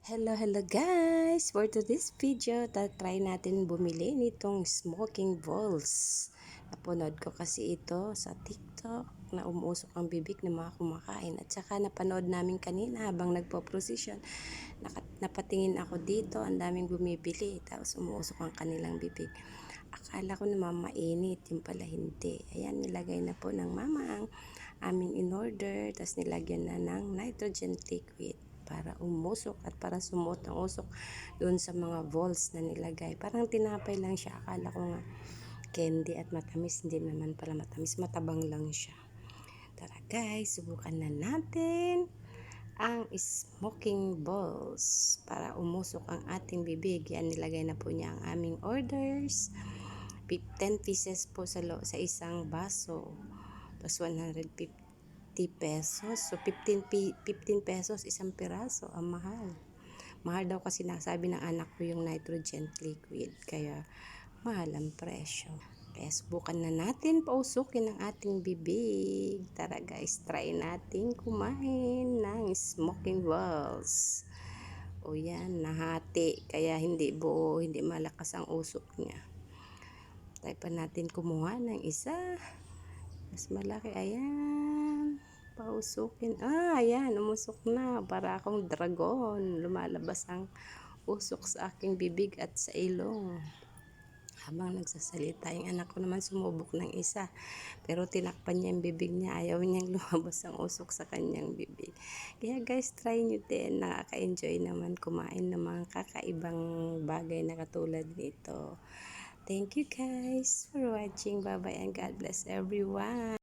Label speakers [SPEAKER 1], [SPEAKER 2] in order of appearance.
[SPEAKER 1] Hello guys! For today's video, try natin bumili nitong smoking balls. Napanood ko kasi ito sa TikTok na umuusok ang bibig ng mga kumakain. At saka napanood namin kanina habang nagpo-procession. Napatingin ako dito, ang daming bumibili. Tapos umuusok ang kanilang bibig. Akala ko naman mainit, yung pala hindi. Ayan, nilagay na po ng mama ang aming in-order. Tapos nilagyan na ng nitrogen liquid para umusok at para sumuot ang usok doon sa mga balls na nilagay. Parang tinapay lang siya. Akala ko nga candy at matamis. Hindi naman pala matamis. Matabang lang siya. Tara guys, subukan na natin ang smoking balls para umusok ang ating bibig. Yan, nilagay na po niya ang aming orders. 10 pieces po sa isang baso. Tapos 150 pesos. So, 15 pesos isang piraso. Ang mahal. Mahal daw kasi nasabi ng anak ko yung nitrogen liquid. Kaya, mahal ang presyo. Kaya, subukan na natin pausukin ang ating bibig. Tara guys, try natin kumain ng smoking balls. O yan, nahati. Kaya, hindi buo, hindi malakas ang usok niya. Try pa natin kumuha ng isa. Mas malaki. Ayan. Pausukin. Ayan. Umusok na. Para akong dragon. Lumalabas ang usok sa aking bibig at sa ilong. Habang nagsasalita, yung anak ko naman sumubok ng isa. Pero tinakpan niya yung bibig niya. Ayaw niyang lumabas ang usok sa kanyang bibig. Kaya guys, try nyo din. Nakaka-enjoy naman kumain ng mga kakaibang bagay na katulad nito. Thank you guys for watching. Bye-bye and God bless everyone.